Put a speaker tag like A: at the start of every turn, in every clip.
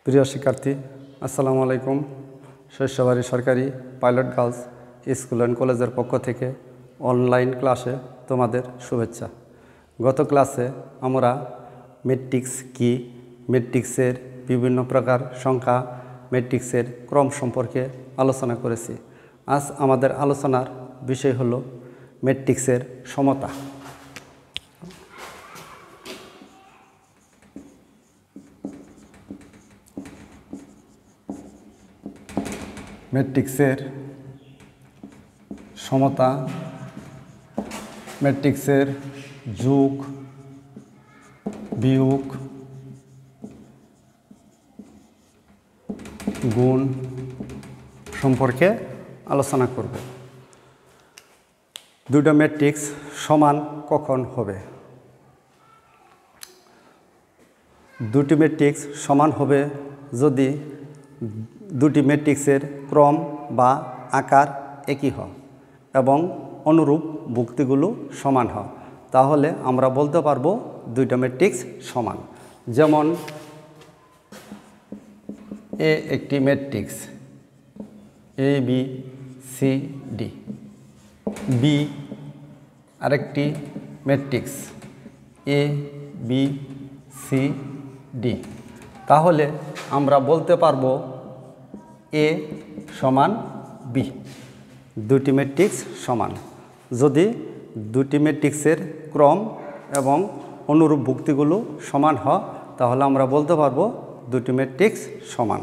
A: প্রিয় শিক্ষার্থী, আসসালামু আলাইকুম। শৈশবাড়ি সরকারি পাইলট গার্লস স্কুল অ্যান্ড কলেজের পক্ষ থেকে অনলাইন ক্লাসে তোমাদের শুভেচ্ছা। গত ক্লাসে আমরা ম্যাট্রিক্স কি, ম্যাট্রিক্সের বিভিন্ন প্রকার সংখ্যা, ম্যাট্রিক্সের ক্রম সম্পর্কে আলোচনা করেছি। আজ আমাদের আলোচনার বিষয় হলো ম্যাট্রিক্সের সমতা। ম্যাট্রিক্সের সমতা, ম্যাট্রিক্সের যোগ, বিয়োগ, গুণ সম্পর্কে আলোচনা করব। দুটো ম্যাট্রিক্স সমান কখন হবে? দুটি ম্যাট্রিক্স সমান হবে যদি দুটি ম্যাট্রিক্সের ক্রম বা আকার একই হয় এবং অনুরূপ ভুক্তিগুলো সমান হয়, তাহলে আমরা বলতে পারবো দুইটা ম্যাট্রিক্স সমান। যেমন এ একটি matrix A B C D, B আরেকটি matrix A B C D, তাহলে আমরা বলতে পারবো এ সমান বি। দুটি ম্যাট্রিক্স সমান যদি দুটি ম্যাট্রিক্সের ক্রম এবং অনুরূপ ভুক্তিগুলো সমান হয়, তাহলে আমরা বলতে পারবো দুটি ম্যাট্রিক্স সমান।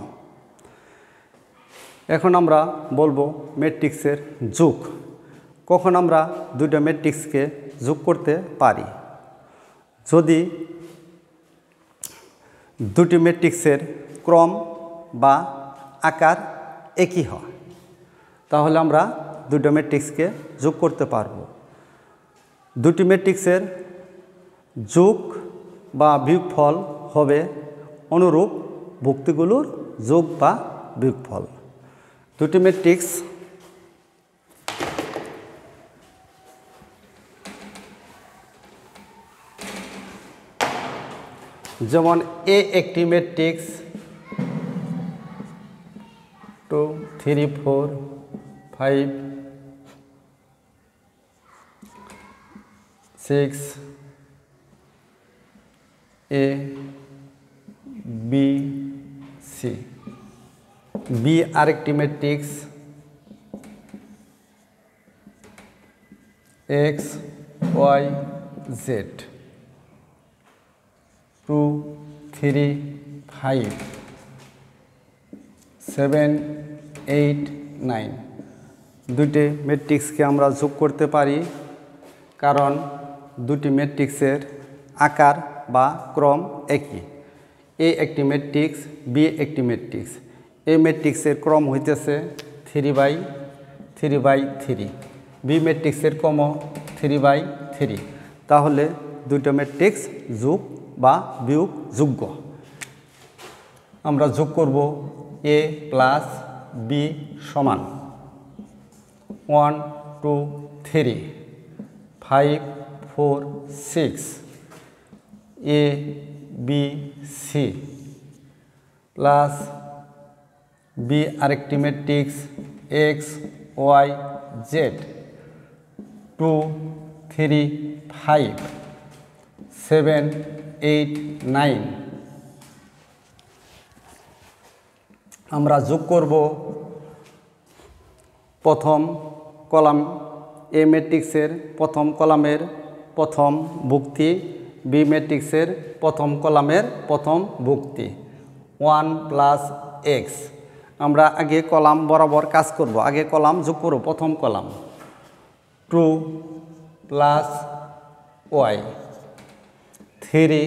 A: এখন আমরা বলবো ম্যাট্রিক্সের যোগ। কখন আমরা দুটো ম্যাট্রিক্সকে যোগ করতে পারি? যদি দুটি ম্যাট্রিক্সের ক্রম বা আকার একই হয়, তাহলে আমরা দুটো ম্যাট্রিক্সকে যোগ করতে পারবো। দুটি ম্যাট্রিক্সের যোগ বা বিয়োগফল হবে অনুরূপ ভুক্তিগুলোর যোগ বা বিয়োগফল। দুটি ম্যাট্রিক্স যেমন এ একটি matrix 2 3 4 5 6 A B C, B আরেকটি ম্যাট্রিক্স এক্স ওয়াই জেড 2 3 5 7 8 9। দুটি ম্যাট্রিক্সকে আমরা যোগ করতে পারি কারণ দুটি ম্যাট্রিক্সের আকার বা ক্রম একই। এ একটি ম্যাট্রিক্স, বি একটি ম্যাট্রিক্স। এ ম্যাট্রিক্সের ক্রম হইতেছে 3/3, বি ম্যাট্রিক্সের ক্রম 3/3, তাহলে দুটো ম্যাট্রিক্স যোগ বা বিয়োগ যোগ্য। আমরা যোগ করব এ প্লাস বি সমান 1 2 3 5 4 6 A B C plus B আরেকটি ম্যাট্রিক্স এক্স ওয়াই জেড 2 3 5 7 8 9। আমরা যোগ করব প্রথম কলাম এ ম্যাট্রিক্সের প্রথম কলামের প্রথম ভুক্তি, বি ম্যাট্রিক্সের প্রথম কলামের প্রথম ভুক্তি 1 প্লাস এক্স। আমরা আগে কলাম বরাবর কাজ করব, আগে কলাম যোগ করব। প্রথম column 2 plus y 3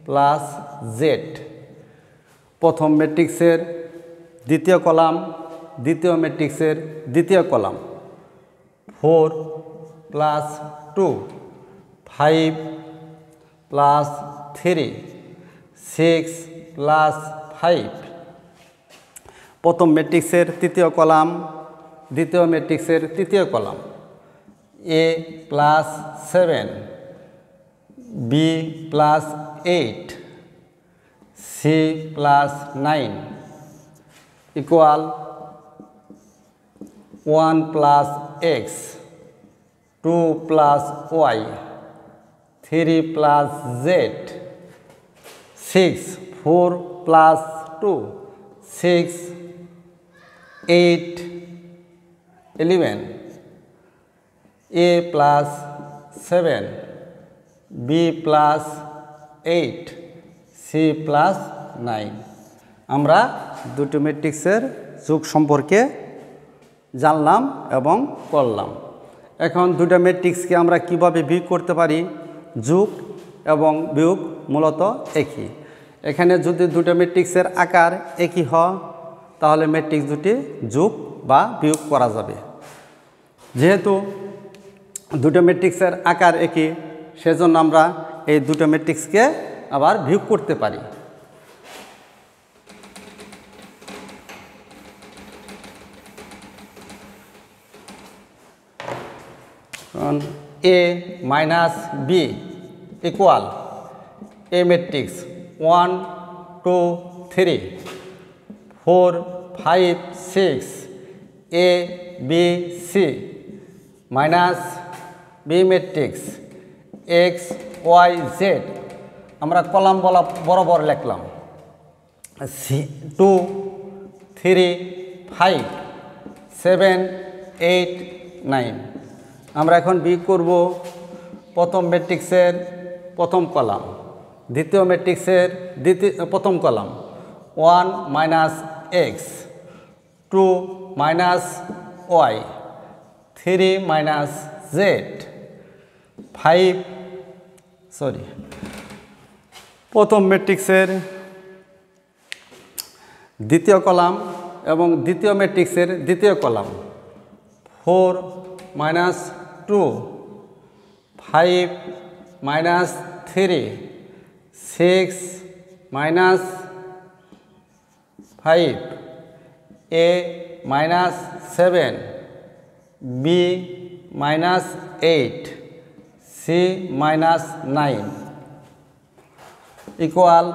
A: plus z, প্রথম ম্যাট্রিক্সের দ্বিতীয় কলাম, দ্বিতীয় ম্যাট্রিক্সের দ্বিতীয় কলাম 4 প্লাস 2 5 প্লাস 3 6 প্লাস 5, প্রথম ম্যাট্রিক্সের তৃতীয় কলাম, দ্বিতীয় ম্যাট্রিক্সের তৃতীয় column a plus 7 b plus 8 c plus 9 equal 1 plus x 2 plus y 3 plus z 6 4 plus 2 6 8 11 a plus 7 b plus 8 c plus 9 আমরা দুটি ম্যাট্রিক্সের যোগ সম্পর্কে জানলাম এবং করলাম। এখন দুটো ম্যাট্রিক্সকে আমরা কিভাবে বিয়োগ করতে পারি? যোগ এবং বিয়োগ মূলত একই। এখানে যদি দুটো ম্যাট্রিক্সের আকার একই হয় তাহলে ম্যাট্রিক্স দুটি যোগ বা বিয়োগ করা যাবে। যেহেতু দুটো ম্যাট্রিক্সের আকার একই সেজন্য আমরা এই দুটো ম্যাট্রিক্সকে আবার বিয়োগ করতে পারি। a minus b equal a matrix 1 2 3 4 5 6 a b c minus b matrix x y z আমরা কলাম বরাবর লিখলাম 2 3 5 7 8 9। আমরা এখন বিয়োগ করব প্রথম ম্যাট্রিক্সের প্রথম কলাম, দ্বিতীয় ম্যাট্রিক্সের প্রথম column 1 minus x 2 minus y 3 minus z 5 প্রথম ম্যাট্রিক্সের দ্বিতীয় কলাম এবং দ্বিতীয় ম্যাট্রিক্সের দ্বিতীয় column 4 minus 2 5 minus 3 6 minus 5 a minus 7 b minus 8 c minus 9 equal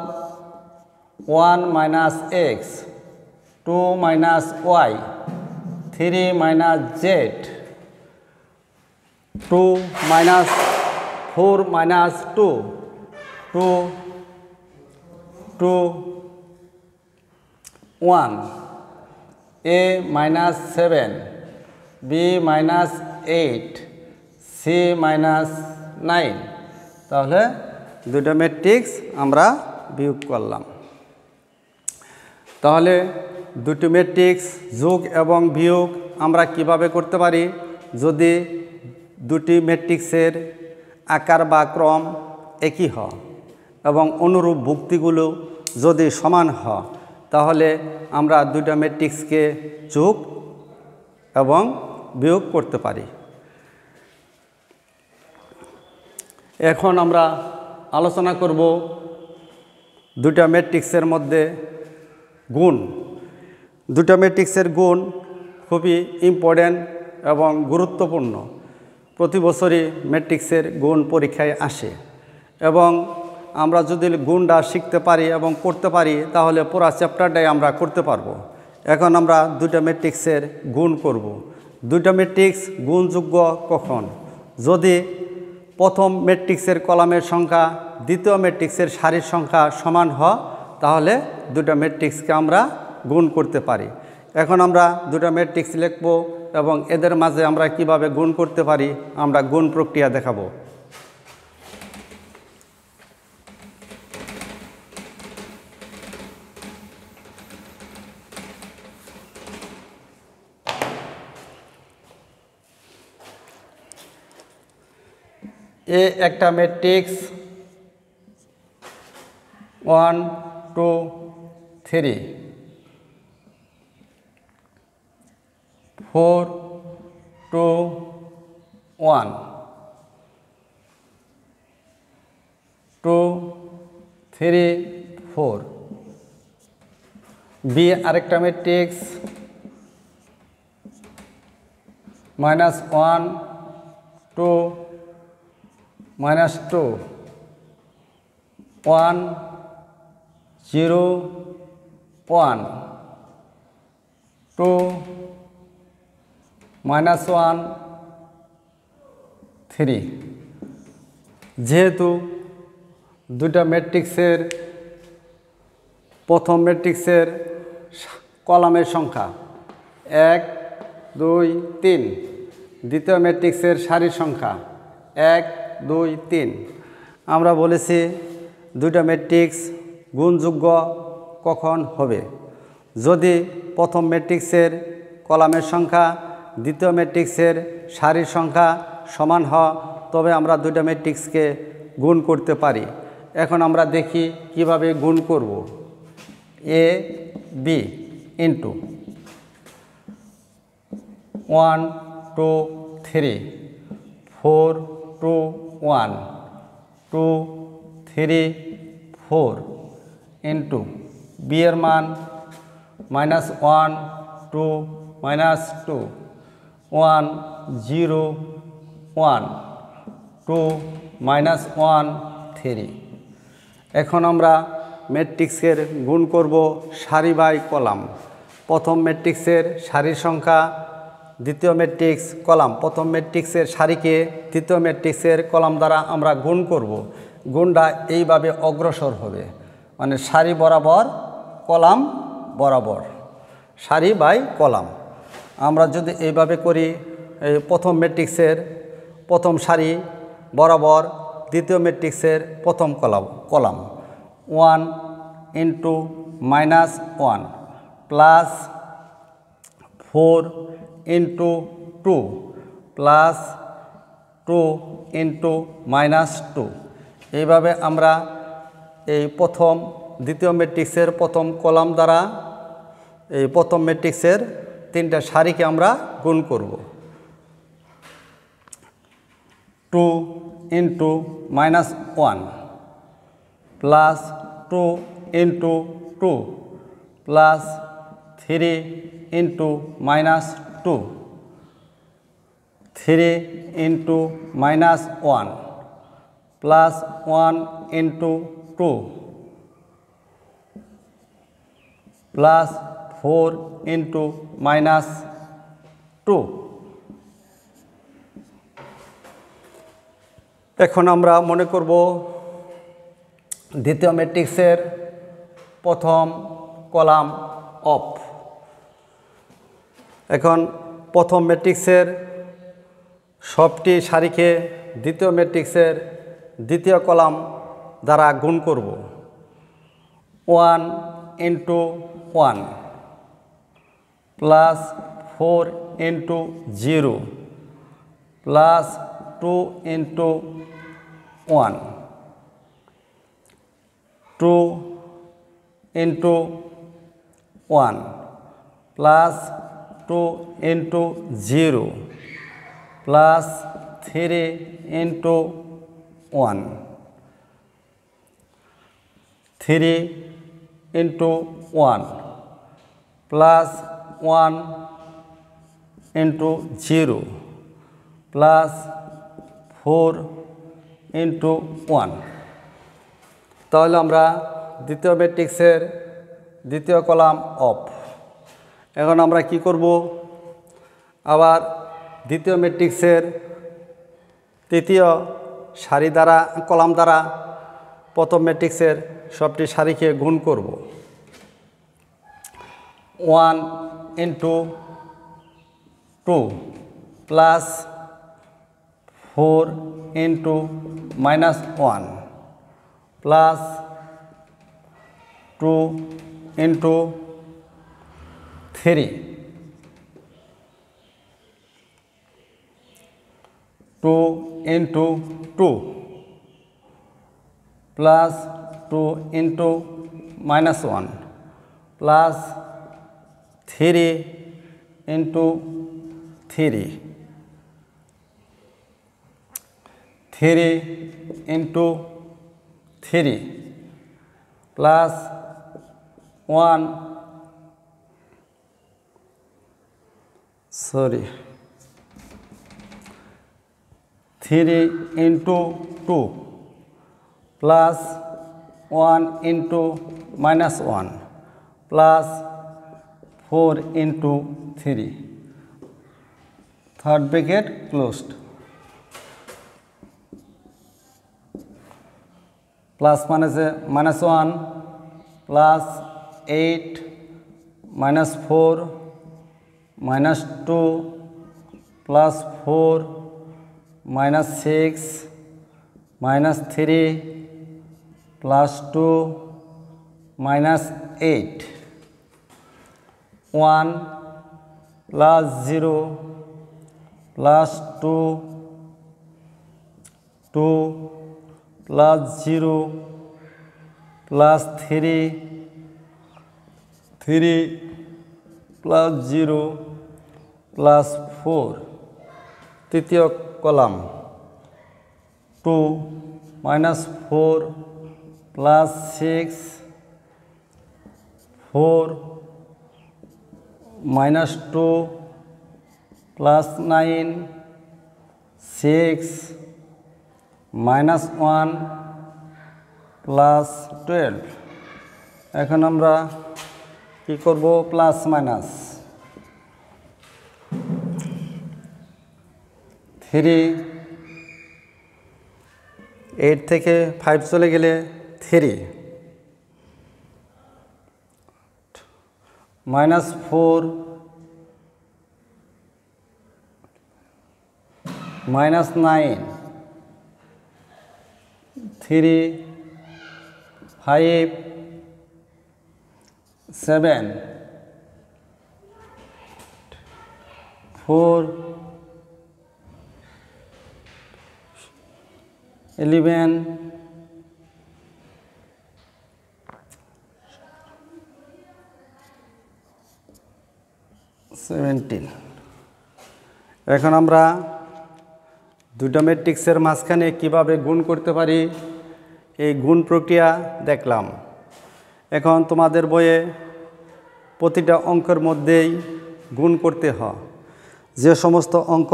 A: 1 minus x 2 minus y 3 minus z 2 minus 4 minus 2 1 a minus 7 b minus 8 c minus 9। তাহলে দুটো matrix আমরা বিয়োগ করলাম। তাহলে দুটি ম্যাট্রিক্স যোগ এবং বিয়োগ আমরা কিভাবে করতে পারি? যদি দুটি ম্যাট্রিক্সের আকার বা ক্রম একই হয় এবং অনুরূপ ভুক্তিগুলো যদি সমান হয় তাহলে আমরা দুটো ম্যাট্রিক্সকে যোগ এবং বিয়োগ করতে পারি। এখন আমরা আলোচনা করব দুটো ম্যাট্রিক্সের মধ্যে গুণ। দুটো ম্যাট্রিক্সের গুণ খুবই ইম্পর্ট্যান্ট এবং গুরুত্বপূর্ণ। প্রতি বছরই ম্যাট্রিক্সের গুণ পরীক্ষায় আসে এবং আমরা যদি গুণটা শিখতে পারি এবং করতে পারি তাহলে পুরো চ্যাপ্টারটাই আমরা করতে পারবো। এখন আমরা দুটো ম্যাট্রিক্সের গুণ করব। দুটো ম্যাট্রিক্স গুণযোগ্য কখন? যদি প্রথম ম্যাট্রিক্সের কলামের সংখ্যা দ্বিতীয় ম্যাট্রিক্সের সারির সংখ্যা সমান হয় তাহলে দুটো ম্যাট্রিক্সকে আমরা গুণ করতে পারি। এখন আমরা দুটো ম্যাট্রিক্স লিখব এবং এদের মাঝে আমরা কিভাবে গুণ করতে পারি আমরা গুণ প্রক্রিয়া দেখাবো। এ একটা ম্যাট্রিক্স 1 2 3 4 2 1 2 3 4 বি আরেকটা ম্যাট্রিক্স -1 2 -2 1 0 1 2 -1 3 যেহেতু দুইটা ম্যাট্রিক্সের প্রথম ম্যাট্রিক্সের কলামের সংখ্যা 1 2 3, দ্বিতীয় ম্যাট্রিক্সের সারির সংখ্যা 1 2 3, আমরা বলেছি দুইটা ম্যাট্রিক্স গুণযোগ্য কখন হবে? যদি প্রথম ম্যাট্রিক্সের কলামের সংখ্যা দ্বিতীয় ম্যাট্রিক্সের সারির সংখ্যা সমান হয়, তবে আমরা দুইটা ম্যাট্রিক্সকে গুণ করতে পারি। এখন আমরা দেখি কিভাবে গুণ করব। A B into 1 2 3 4 2 1 2 3 4 into B এর মান -1 2 -2 1 0 1 2 -1 3। এখন আমরা ম্যাট্রিক্সের গুণ করব সারি বাই কলাম। প্রথম ম্যাট্রিক্সের সারির সংখ্যা দ্বিতীয় ম্যাট্রিক্স কলাম, প্রথম ম্যাট্রিক্সের সারিকে তৃতীয় ম্যাট্রিক্সের কলাম দ্বারা আমরা গুণ করব। গুণটা এইভাবে অগ্রসর হবে, মানে সারি বরাবর কলাম বরাবর, সারি বাই কলাম। আমরা যদি এইভাবে করি, এই প্রথম ম্যাট্রিক্সের প্রথম সারি বরাবর দ্বিতীয় ম্যাট্রিক্সের প্রথম column 1 into -1 plus 4 into 2 plus 2 into -2। এইভাবে আমরা এই প্রথম দ্বিতীয় ম্যাট্রিক্সের প্রথম কলাম দ্বারা এই প্রথম ম্যাট্রিক্সের তিনটা সারিকে আমরা গুণ করব। 2 into -1 plus 2 into 2 plus 3 into -2 3 into -1 plus 1 into 2 plus 4 into -2। এখন আমরা মনে করব দ্বিতীয় ম্যাট্রিক্সের প্রথম কলাম অফ। এখন প্রথম ম্যাট্রিক্সের সবটি সারিকে দ্বিতীয় ম্যাট্রিক্সের দ্বিতীয় কলাম দ্বারা গুণ করব। 1 into 1 plus 4 into 0 plus 2 into 1 2 into 1 plus 2 into 0 plus 3 into 1 3 into 1 plus 1 into 0 plus 4 into 1। তাহলে আমরা দ্বিতীয় ম্যাট্রিক্সের দ্বিতীয় কলাম অফ। এখন আমরা কি করব? আবার দ্বিতীয় ম্যাট্রিক্সের তৃতীয় সারি দ্বারা কলাম দ্বারা প্রথম ম্যাট্রিক্সের সবটি সারিকে গুণ করব। 1 into 2 plus 4 into -1 plus 2 into 3 2 into 2 plus 2 into -1 plus 3 into 3 3 into 3 plus 1 3 into 2 plus 1 into -1 plus 4 into 3 third bracket closed plus -1 plus 8 minus 4 minus 2 plus 4 minus 6 minus 3 plus 2 minus 8 1 plus 0 plus 2 2 plus 0 plus 3 3 plus 0 plus 4 তৃতীয় column 2 minus 4 plus 6 4 minus 2 plus 9 6 minus 1 plus 12 এখন আমরা কি করব plus minus 3 8 থেকে 5 চলে গেলে 3 minus 4 minus 9 3 5 7 4 11 17 এখন আমরা দুটো ম্যাট্রিক্সের মাঝখানে কিভাবে গুণ করতে পারি এই গুণ প্রক্রিয়া দেখলাম। এখন তোমাদের বইয়ে প্রতিটা অঙ্কের মধ্যেই গুণ করতে হয়। যে সমস্ত অঙ্ক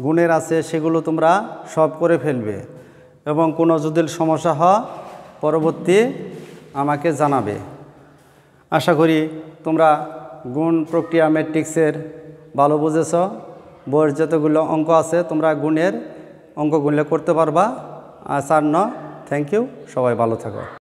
A: গুণের আছে সেগুলো তোমরা সব করে ফেলবে এবং কোনো যদি সমস্যা হয় পরবর্তী আমাকে জানাবে। আশা করি তোমরা গুণ প্রক্রিয়া ম্যাট্রিক্সের ভালো বুঝেছ। বইয়ের যতগুলো অঙ্ক আছে তোমরা গুণের অঙ্কগুলো করতে পারবা। আর স্যার থ্যাংক ইউ, সবাই ভালো থাকো।